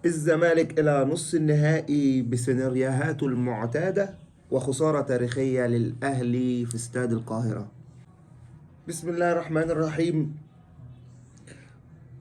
الزمالك إلى نصف النهائي بسيناريوهاته المعتادة وخسارة تاريخية للأهلي في استاد القاهرة. بسم الله الرحمن الرحيم،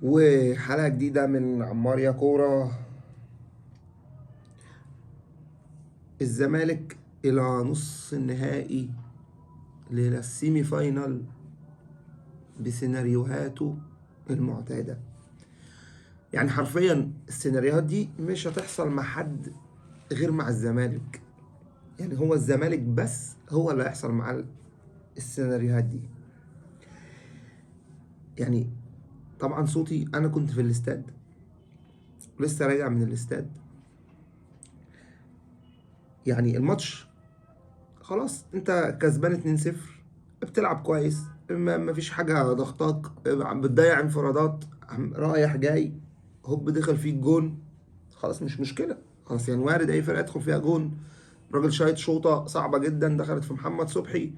وحلقة جديدة من عمار يا كورة. الزمالك إلى نصف النهائي للسيمي فاينال بسيناريوهاته المعتادة. يعني حرفيا السيناريوهات دي مش هتحصل مع حد غير مع الزمالك. يعني هو الزمالك بس هو اللي هيحصل مع السيناريوهات دي. يعني طبعا صوتي، انا كنت في الاستاد، لسه راجع من الاستاد. يعني الماتش خلاص، انت كسبان 2-0، بتلعب كويس، ما فيش حاجه ضغطاك، بتضيع انفرادات، رايح جاي، هوب دخل فيك جون، خلاص مش مشكله. خلاص يعني وارد اي فرقه يدخل فيها جون. راجل شايط شوطه صعبه جدا دخلت في محمد صبحي،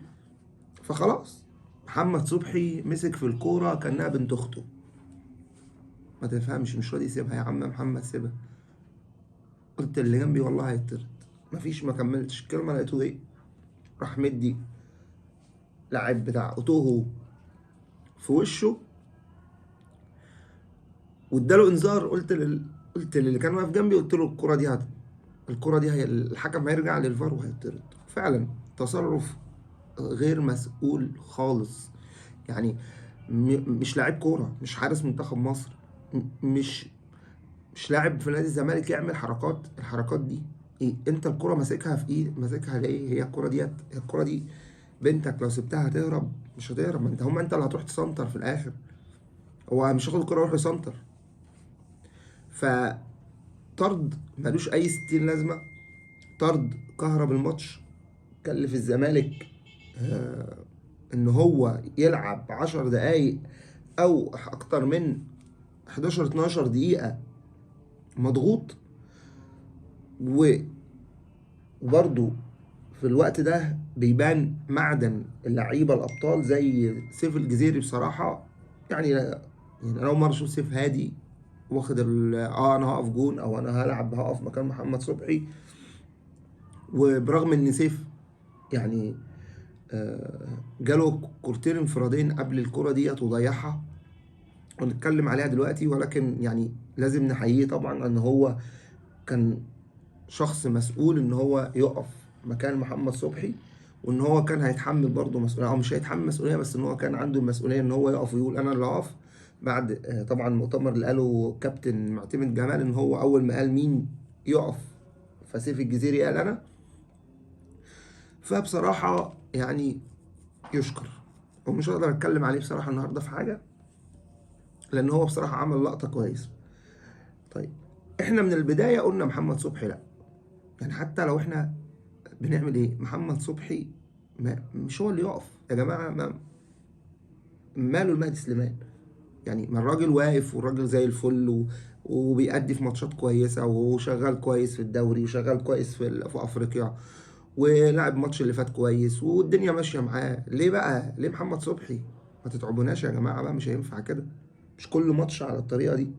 فخلاص محمد صبحي مسك في الكوره كانها بنت اخته، ما تفهمش، مش راضي يسيبها. يا عم محمد سيبها. قلت اللي جنبي والله هيطرد، مفيش، ما كملتش الكلمه لقيته ايه، راح مدي لاعب بتاع اوتوهو في وشه واداله انذار. قلت للي كان واقف جنبي، قلت له الكرة دي هي الحكم هيرجع للفار وهيطرد. فعلا تصرف غير مسؤول خالص. يعني مش لاعب كورة، مش حارس منتخب مصر، مش لاعب في نادي الزمالك يعمل الحركات دي. إيه؟ انت الكرة ماسكها في ايد، ماسكها ليه؟ هي الكرة دي بنتك لو سبتها هتهرب؟ مش هتهرب، ما انت اللي هتروح تسنتر في الاخر. هو مش هياخد الكرة يروح يسنتر. فطرد ملوش اي ستين لازمة، طرد كهرب الماتش، كلف الزمالك ان هو يلعب 10 دقايق او اكتر من 11 12 دقيقة مضغوط. وبرضه في الوقت ده بيبان معدن اللعيبة الابطال زي سيف الجزيري بصراحة. يعني انا اول مرة اشوف سيف هادي واخد انا هقف جون، او انا هقف مكان محمد صبحي. وبرغم ان سيف يعني جاله كورتين انفرادين قبل الكرة ديت وضيعها، ونتكلم عليها دلوقتي، ولكن يعني لازم نحييه طبعا ان هو كان شخص مسؤول ان هو يقف مكان محمد صبحي، وان هو كان هيتحمل برضه مسؤوليه، او مش هيتحمل مسؤوليه، بس ان هو كان عنده المسؤوليه ان هو يقف ويقول انا اللي هقف. بعد طبعا المؤتمر اللي قاله كابتن معتمد جمال ان هو اول ما قال مين يقف فسيف الجزيري قال انا. فبصراحه يعني يشكر، ومش هقدر اتكلم عليه بصراحه النهارده في حاجه، لان هو بصراحه عمل لقطه كويسه. طيب احنا من البدايه قلنا محمد صبحي لا. يعني حتى لو احنا بنعمل ايه، محمد صبحي مش هو اللي يقف يا جماعه. ماله المهدي سليمان؟ يعني ما الراجل واقف والراجل زي الفل وبيأدي في ماتشات كويسه، وشغال كويس في الدوري، وشغال كويس في افريقيا، ولعب ماتش اللي فات كويس، والدنيا ماشيه معاه. ليه بقى؟ ليه محمد صبحي؟ ما تتعبوناش يا جماعه بقى، مش هينفع كده، مش كل ماتش على الطريقه دي.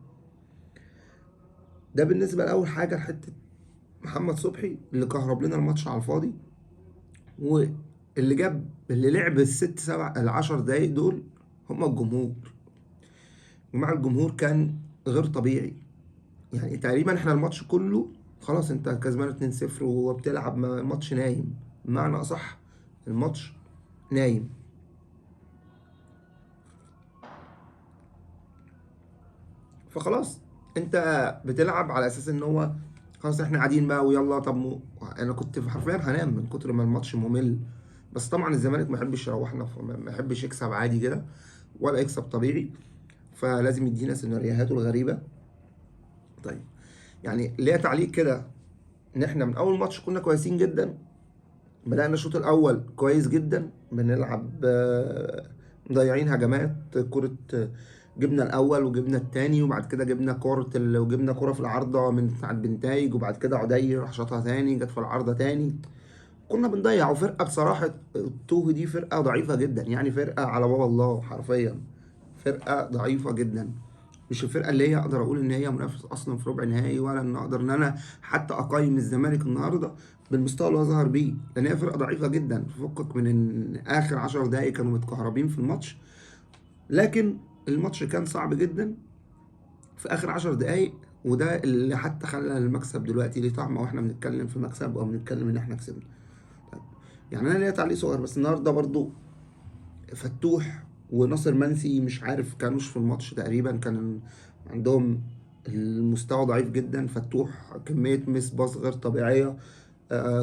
ده بالنسبه لاول حاجه لحته محمد صبحي اللي كهرب لنا الماتش على الفاضي. اللي لعب الست سبع العشر دقايق دول هم الجمهور. ومع الجمهور كان غير طبيعي. يعني تقريبا احنا الماتش كله خلاص، انت كسبان 2-0 وبتلعب ماتش نايم، بمعنى اصح الماتش نايم. فخلاص انت بتلعب على اساس ان هو خلاص احنا قاعدين بقى ويلا. طب انا كنت حرفيا هنام من كتر ما الماتش ممل. بس طبعا الزمالك ما يحبش يروحنا، ما يحبش يكسب عادي كده ولا يكسب طبيعي، فلازم يدينا سيناريوهاته الغريبه. طيب يعني ليا تعليق كده، ان احنا من اول ماتش كنا كويسين جدا. بدأنا الشوط الاول كويس جدا، بنلعب مضيعين هجمات كرة. جبنا الاول وجبنا التاني، وبعد كده جبنا وجبنا كرة في العارضة من بتاعت بنتايج، وبعد كده عدي راح شاطها تاني، جت في العارضة تاني. كنا بنضيع. وفرقة بصراحة التوه دي فرقة ضعيفة جدا، يعني فرقة على باب الله حرفيا، فرقة ضعيفة جدا. مش الفرقه اللي هي اقدر اقول ان هي منافس اصلا في ربع نهائي، ولا ان اقدر ان انا حتى اقيم الزمالك النهارده بالمستوى اللي هو ظهر بيه، لان هي فرقه ضعيفه جدا. فكك من ان اخر 10 دقائق كانوا متكهربين في الماتش، لكن الماتش كان صعب جدا في اخر 10 دقائق، وده اللي حتى خلى المكسب دلوقتي ليه طعم، واحنا بنتكلم في مكسب او بنتكلم ان احنا كسبنا. طيب، يعني انا ليا تعليق صغير بس النهارده برضو. فتوح وناصر منسي مش عارف كانوش في الماتش تقريبا، كان عندهم المستوى ضعيف جدا. فتوح كمية مس باص غير طبيعية،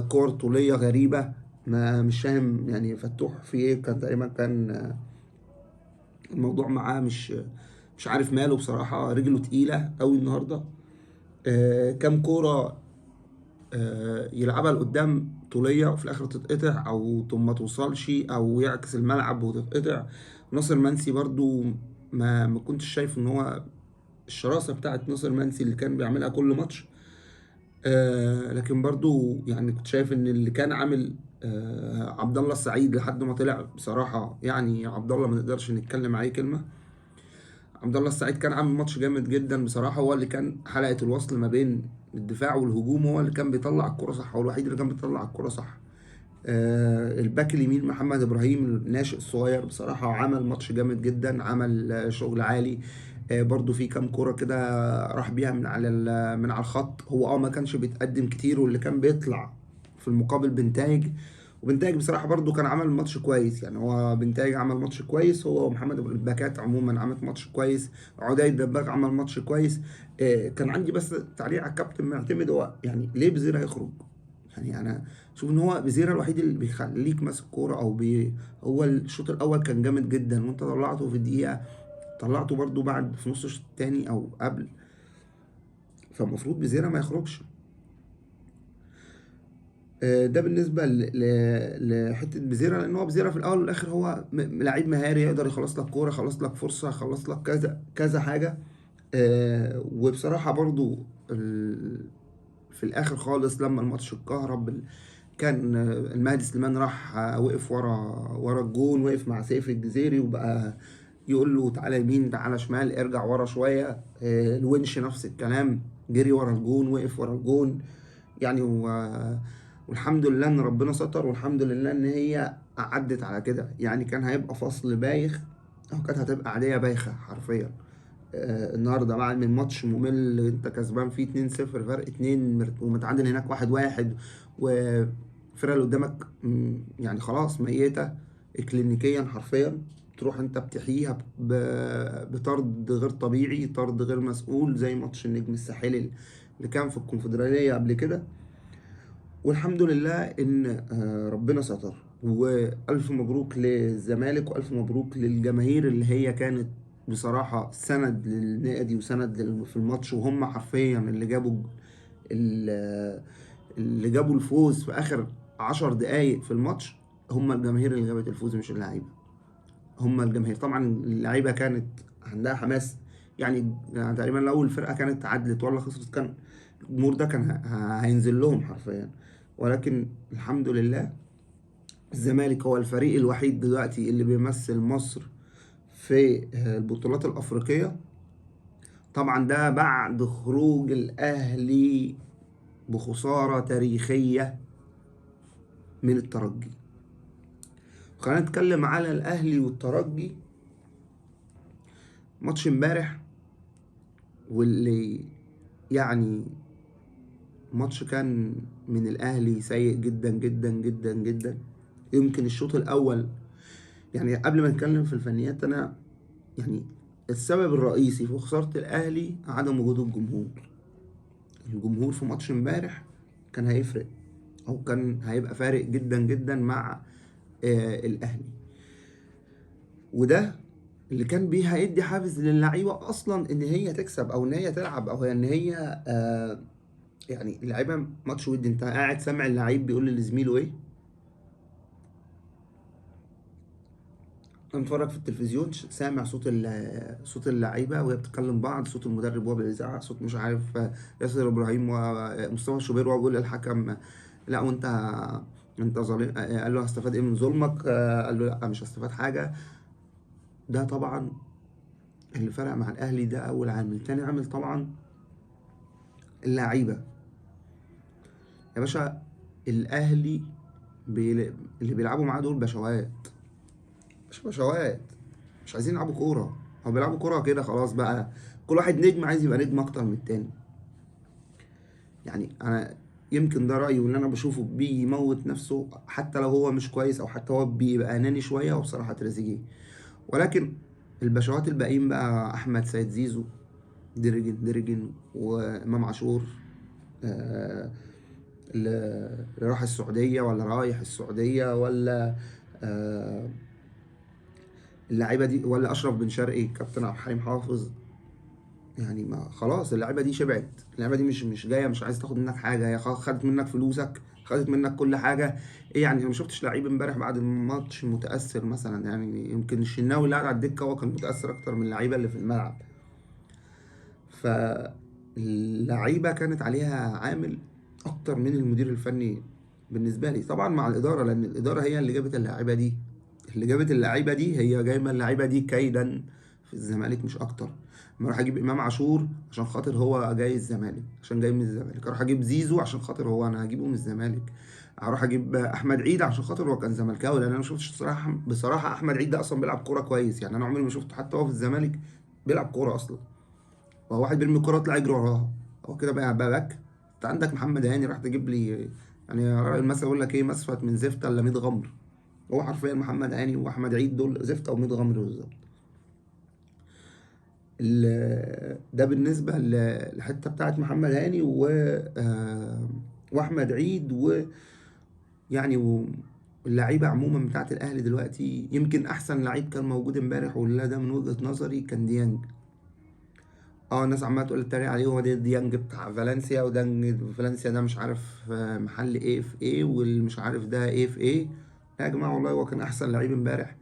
كور طولية غريبة، ما مش فاهم يعني فتوح في ايه. كان تقريبا كان الموضوع معاه مش عارف ماله بصراحة، رجله تقيلة قوي النهاردة. كام كورة يلعبها لقدام طولية وفي الآخر تتقطع أو ما توصلش، أو يعكس الملعب وتتقطع. ناصر منسي برضو ما كنتش شايف إن هو الشراسة بتاعت ناصر منسي اللي كان بيعملها كل ماتش. لكن برضو يعني كنت شايف إن اللي كان عامل عبد الله السعيد لحد ما طلع بصراحة. يعني عبد الله ما نقدرش نتكلم عليه كلمة. عبد الله السعيد كان عامل ماتش جامد جدا بصراحة، هو اللي كان حلقة الوصل ما بين الدفاع والهجوم، هو اللي كان بيطلع الكرة صح، هو الوحيد اللي كان بيطلع الكرة صح. الباك اليمين محمد ابراهيم الناشئ الصغير بصراحة عمل ماتش جامد جدا، عمل شغل عالي. برضو في كام كرة كده راح بيها من على الخط. هو ما كانش بيتقدم كتير، واللي كان بيطلع في المقابل بنتايج. وبنتايج بصراحة برضو كان عمل ماتش كويس، يعني هو بنتايج عمل ماتش كويس، هو ومحمد الباكات عموما عملت ماتش كويس. عدي الدباغ عمل ماتش كويس. كان عندي بس تعليق على الكابتن معتمد، هو يعني ليه بزيرة هيخرج؟ يعني انا شوف ان هو بزيرة الوحيد اللي بيخليك ماسك كورة هو الشوط الاول كان جامد جدا، وانت طلعته في الدقيقة، طلعته برضو بعد في نص الشوط التاني او قبل. فالمفروض بزيرة ما يخرجش. ده بالنسبة لحتة بزيرة، لأن هو بزيرة في الأول والآخر هو لعيب مهاري، يقدر يخلص لك كورة، يخلص لك فرصة، يخلص لك كذا كذا حاجة. وبصراحة برضو في الآخر خالص لما الماتش اتكهرب، كان المهدي سليمان راح وقف ورا الجون، وقف مع سيف الجزيري وبقى يقول له تعالى يمين تعالى شمال ارجع ورا شوية. الونش نفس الكلام، جري ورا الجون، وقف ورا الجون. يعني والحمد لله ان ربنا ستر، والحمد لله ان هي عدت على كده. يعني كان هيبقى فصل بايخ، او كانت هتبقى عادية بايخة حرفيا. النهارده بعد من ماتش ممل انت كسبان فيه 2-0 فرق 2 ومتعادل هناك 1-1، والفرقة اللي قدامك يعني خلاص ميتة اكلينيكيا حرفيا، تروح انت بتحييها بطرد غير طبيعي، طرد غير مسؤول زي ماتش النجم الساحلي اللي كان في الكونفدرالية قبل كده. والحمد لله ان ربنا ستر. والف مبروك للزمالك، والف مبروك للجماهير اللي هي كانت بصراحة سند للنادي وسند في الماتش، وهم حرفيا ال- اللي جابوا الفوز في اخر 10 دقايق في الماتش. هم الجماهير اللي جابت الفوز مش اللعيبة. هم الجماهير طبعا، اللعيبة كانت عندها حماس. يعني تقريبا لو الفرقة كانت تعادلت ولا خسرت، كان الجمهور ده كان هينزل لهم حرفيا. ولكن الحمد لله الزمالك هو الفريق الوحيد دلوقتي اللي بيمثل مصر في البطولات الأفريقية. طبعا ده بعد خروج الأهلي بخسارة تاريخية من الترجي. خلينا نتكلم على الأهلي والترجي. ماتش امبارح، واللي يعني ماتش كان من الأهلي سيء جدا جدا جدا جدا. يمكن الشوط الأول، يعني قبل ما نتكلم في الفنيات، أنا يعني السبب الرئيسي في خسارة الأهلي عدم وجود الجمهور. الجمهور في ماتش امبارح كان هيفرق، أو كان هيبقى فارق جدا جدا مع الأهلي. وده اللي كان بيه هيدي حافز للعيبة أصلا إن هي تكسب، أو إن هي تلعب، أو إن هي يعني اللعيبة ماتش ودي، أنت قاعد سامع اللعيب بيقول لزميله إيه. انا متفرج في التلفزيون، سامع صوت اللعيبه وهي بتتكلم بعض، صوت المدرب وهو بيزعق، صوت مش عارف ياسر ابراهيم ومصطفى الشوبير وهو بيقول للحكم لا وانت انت ظالم. قال له هستفاد ايه من ظلمك؟ قال له لا مش هستفاد حاجه. ده طبعا اللي فرق مع الاهلي ده اول عامل. تاني عامل طبعا اللعيبه يا باشا. الاهلي اللي بيلعبوا معاه دول بشوات، مش بشوات، مش عايزين يلعبوا كوره، هو بيلعبوا كوره كده خلاص بقى. كل واحد نجم عايز يبقى نجم اكتر من التاني. يعني انا يمكن ده رايي واللي انا بشوفه بيموت نفسه، حتى لو هو مش كويس او حتى هو بيبقى اناني شويه، وبصراحه تريزيجيه. ولكن البشوات الباقيين بقى احمد سيد زيزو، ديرجن وامام عاشور، آه، اللي راح السعوديه ولا رايح السعوديه، ولا آه، اللعيبه دي، ولا اشرف بن شرقي كابتن عبد الحليم حافظ. يعني ما خلاص اللعيبه دي شبعت. اللعيبه دي مش جايه، مش عايز تاخد منك حاجه، هي خدت منك فلوسك، خدت منك كل حاجه. ايه يعني؟ أنا ما شفتش لعيب امبارح بعد الماتش متاثر مثلا. يعني يمكن الشناوي اللي قاعد على الدكه هو كان متاثر اكتر من اللعيبه اللي في الملعب. فاللعيبه كانت عليها عامل اكتر من المدير الفني بالنسبه لي، طبعا مع الاداره، لان الاداره هي اللي جابت اللعيبه دي. اللي جابت اللعيبه دي هي جايبه اللعيبه دي كيدا في الزمالك مش اكتر. ما اروح اجيب امام عاشور عشان خاطر هو جاي الزمالك، عشان جاي من الزمالك. اروح اجيب زيزو عشان خاطر هو انا هجيبه من الزمالك. اروح اجيب احمد عيد عشان خاطر هو كان زملكاوي، لان انا ما شفتش بصراحه احمد عيد ده اصلا بيلعب كوره كويس. يعني انا عمري ما شفته حتى هو في الزمالك بيلعب كوره اصلا. هو واحد بيرمي الكرة يطلع يجري وراها، هو كده بقى باك. انت عندك محمد هاني راح تجيب لي، يعني المثل يقول لك ايه، مسفت من زفته الا 100 غمر. هو حرفيا محمد هاني واحمد عيد دول زفته و100 غمر بالظبط. ده بالنسبه للحته بتاعت محمد هاني واحمد عيد يعني اللعيبه عموما بتاعت الاهلي دلوقتي. يمكن احسن لعيب كان موجود امبارح، ولا ده من وجهه نظري، كان ديانج. اه الناس عماله تقول اتريق عليه، هو ده ديانج بتاع فالنسيا، ودانج فالنسيا ده مش عارف محل ايه في ايه، والمش عارف ده ايه في ايه. لا يا جماعه والله هو كان احسن لعيب امبارح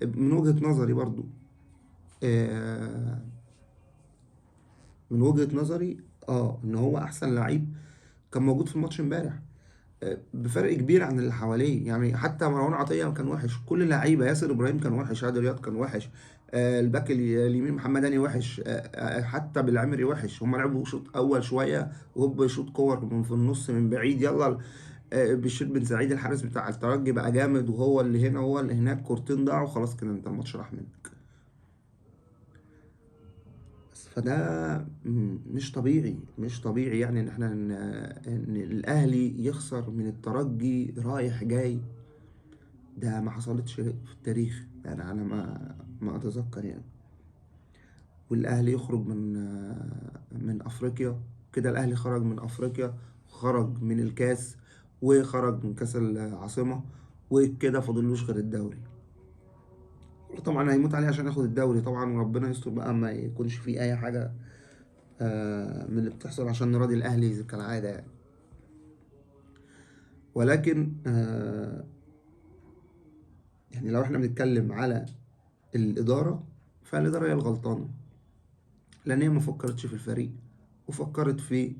من وجهة نظري برضو. آه من وجهة نظري ان هو احسن لعيب كان موجود في الماتش امبارح، بفرق كبير عن اللي حواليه. يعني حتى مروان عطية كان وحش، كل اللعيبه، ياسر ابراهيم كان وحش، عادل رياض كان وحش، الباك اليمين محمد هاني وحش، حتى بالعمري وحش. هم لعبوا شوط اول شويه وهوب يشوط كور من في النص من بعيد، يلا. بشير بن سعيد الحارس بتاع الترجي بقى جامد، وهو اللي هنا وهو اللي هناك، كورتين ضاعوا خلاص كده انت الماتش راح منك. بس فده مش طبيعي، مش طبيعي يعني ان احنا ان الاهلي يخسر من الترجي رايح جاي. ده ما حصلتش في التاريخ يعني، على ما اتذكر يعني. والاهلي يخرج من افريقيا كده. الاهلي خرج من افريقيا، خرج من الكاس، وخرج من كاس العاصمة، وكده فاضلوش غير الدوري. طبعا هيموت عليه عشان ياخد الدوري طبعا، وربنا يستر بقى ما يكونش فيه اي حاجة من اللي بتحصل عشان نراضي الاهلي كالعادة يعني. ولكن يعني لو احنا بنتكلم على الإدارة، فالإدارة هي الغلطانة، لان هي ما فكرتش في الفريق، وفكرت في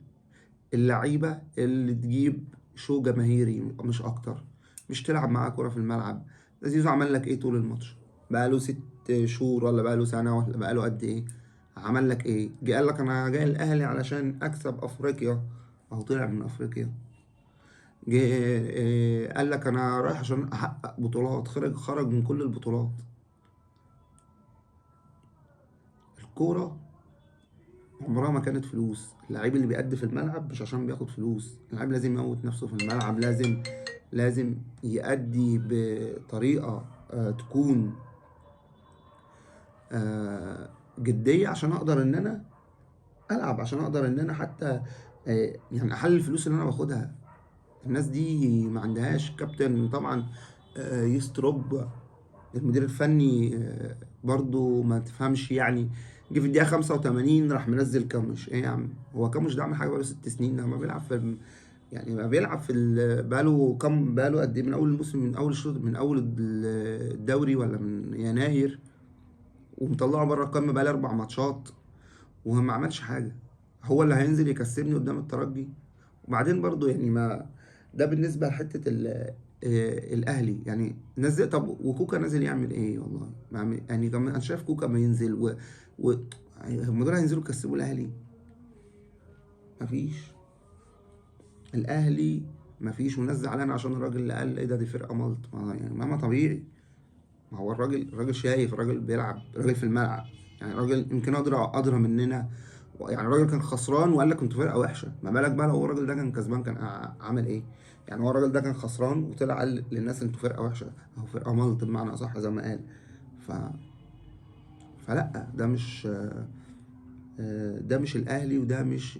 اللعيبه اللي تجيب شو جماهيري مش اكتر، مش تلعب معاه كوره في الملعب. ده زيزو عمل لك ايه طول الماتش؟ بقاله 6 شهور ولا بقاله سنه ولا بقاله قد ايه؟ عمل لك ايه؟ جه قال لك انا جاي الاهلي علشان اكسب افريقيا، اهو طلع من افريقيا. جه قال لك انا رايح عشان احقق بطولات، خرج من كل البطولات. الكوره عمرها ما كانت فلوس. اللعيب اللي بيأدي في الملعب مش عشان بياخد فلوس، اللعيب لازم يموت نفسه في الملعب، لازم يأدي بطريقة تكون جدية، عشان اقدر ان انا العب، عشان اقدر ان انا حتى يعني احلل الفلوس اللي انا باخدها. الناس دي ما عندهاش كابتن طبعا. يستروب المدير الفني برضو ما تفهمش يعني. جه في الدقيقة 85 راح منزل كامش. ايه يا عم؟ هو كامش ده عمل حاجة بقاله 6 سنين؟ ده ما بيلعب يعني ما بيلعب بقاله قد ايه؟ من اول الموسم، من اول الشوط، من اول الدوري، ولا من يناير، ومطلعه بره القايمة بقاله 4 ماتشات وما عملش حاجة. هو اللي هينزل يكسبني قدام الترجي؟ وبعدين برضو يعني ما ده بالنسبة لحتة الاهلي يعني نزل. طب وكوكا نازل يعمل ايه والله؟ يعني كمان انا شايف كوكا ما ينزل و... هم دول هينزلوا يكسبوا الاهلي؟ مفيش. الاهلي مفيش. والناس زعلانه عشان الراجل اللي قال ايه ده، دي فرقه ملط. يعني ما طبيعي. ما هو الراجل شايف، الراجل بيلعب، الراجل في الملعب. يعني الراجل يمكن ادرى مننا. يعني الراجل كان خسران وقال لك انتوا فرقه وحشه، ما بالك بقى لو هو الراجل ده كان كسبان كان عمل ايه؟ يعني هو الراجل ده كان خسران وطلع قال للناس انتوا فرقه وحشه او فرقه ملط بمعنى اصح زي ما قال. ف فلا ده مش ده مش الاهلي، وده مش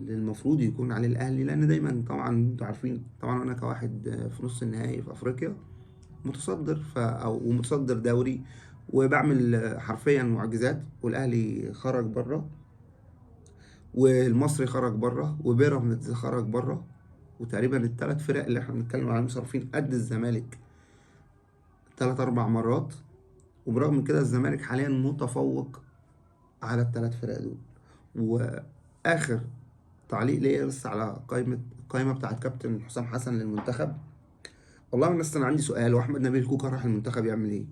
المفروض يكون عليه الاهلي. لان دايما طبعا انتوا عارفين طبعا انا كواحد في نص النهائي في افريقيا متصدر او ومتصدر دوري وبعمل حرفيا معجزات، والاهلي خرج بره، والمصري خرج بره، وبيراميدز خرج بره، وتقريبا الثلاث فرق اللي احنا بنتكلم عليهم صارفين قد الزمالك 3 4 مرات. وبرغم من كده الزمالك حاليا متفوق على الثلاث فرق دول. واخر تعليق ليا بس على القائمه بتاعت كابتن حسام حسن للمنتخب. والله الناس انا عندي سؤال، واحمد نبيل كوكا راح المنتخب يعمل ايه؟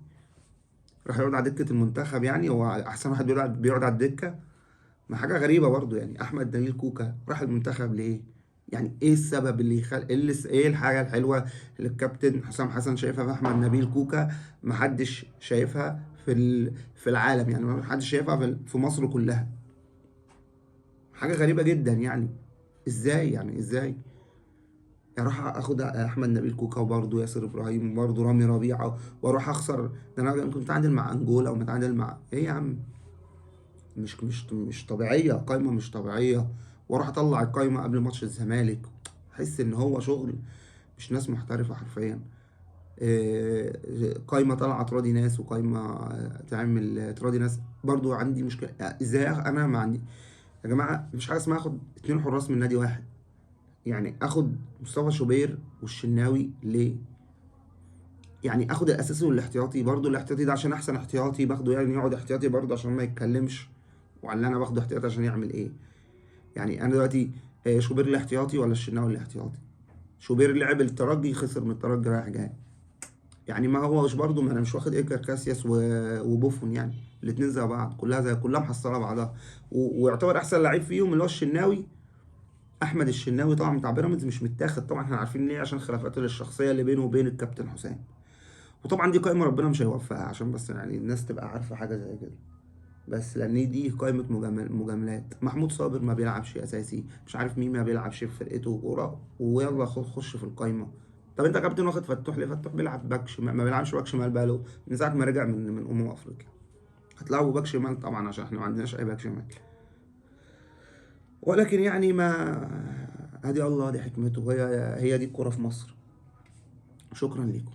راح يقعد على دكه المنتخب؟ يعني هو احسن واحد بيقعد على الدكه؟ ما حاجه غريبه برضو. يعني احمد نبيل كوكا راح المنتخب ليه؟ يعني ايه السبب اللي يخلي ايه الحاجه الحلوه اللي الكابتن حسام حسن شايفها في احمد نبيل كوكا محدش شايفها في العالم؟ يعني محدش شايفها في مصر كلها. حاجه غريبه جدا يعني. ازاي يعني ازاي؟ يعني اروح اخد احمد نبيل كوكا وبرضه ياسر ابراهيم وبرضه رامي ربيعه واروح اخسر؟ ده انا كنت متعادل مع انجولا ومتعادل مع ايه يا عم؟ مش طبيعيه، قايمه مش طبيعيه. واروح اطلع القايمه قبل ماتش الزمالك. احس ان هو شغل مش ناس محترفه حرفيا. قايمه طالعه تراضي ناس، وقايمه تعمل تراضي ناس. برضو عندي مشكله، ازاي انا ما عندي يا جماعه؟ مش حاجه اسمها اخد 2 حراس من نادي واحد. يعني اخد مصطفى شوبير والشناوي ليه؟ يعني اخد الاساسي والاحتياطي برضو. الاحتياطي ده عشان احسن احتياطي باخده، يعني يقعد احتياطي برضو عشان ما يتكلمش. وعلى انا باخده احتياطي عشان يعمل ايه؟ يعني انا دلوقتي شوبير الاحتياطي ولا الشناوي الاحتياطي؟ شوبير لعب الترجي، خسر من الترجي رايح جاي. يعني ما هوش برضو، ما انا مش واخد ايكر كاسياس وبوفون. يعني الاتنين زي بعض، كلها محصله بعضها. ويعتبر احسن لعيب فيهم اللي هو الشناوي. احمد الشناوي طبعا بتاع بيراميدز مش متاخد طبعا، احنا عارفين ليه، عشان خلافاته الشخصيه اللي بينه وبين الكابتن حسام. وطبعا دي قائمه ربنا مش هيوفقها، عشان بس يعني الناس تبقى عارفه حاجه زي كده. بس لان دي قائمه مجاملات. محمود صابر ما بيلعبش اساسي، مش عارف مين ما بيلعبش في فرقته ويلا خش في القائمه. طب انت يا كابتن واخد فتوح ليه؟ فتوح بيلعب باك شمال، ما بيلعبش باك شمال بقاله من ساعه ما رجع من افريقيا. هتلعبوا باك شمال طبعا عشان احنا ما عندناش اي باك شمال. ولكن يعني ما ادي الله، دي حكمته، هي دي الكوره في مصر. شكرا لكم.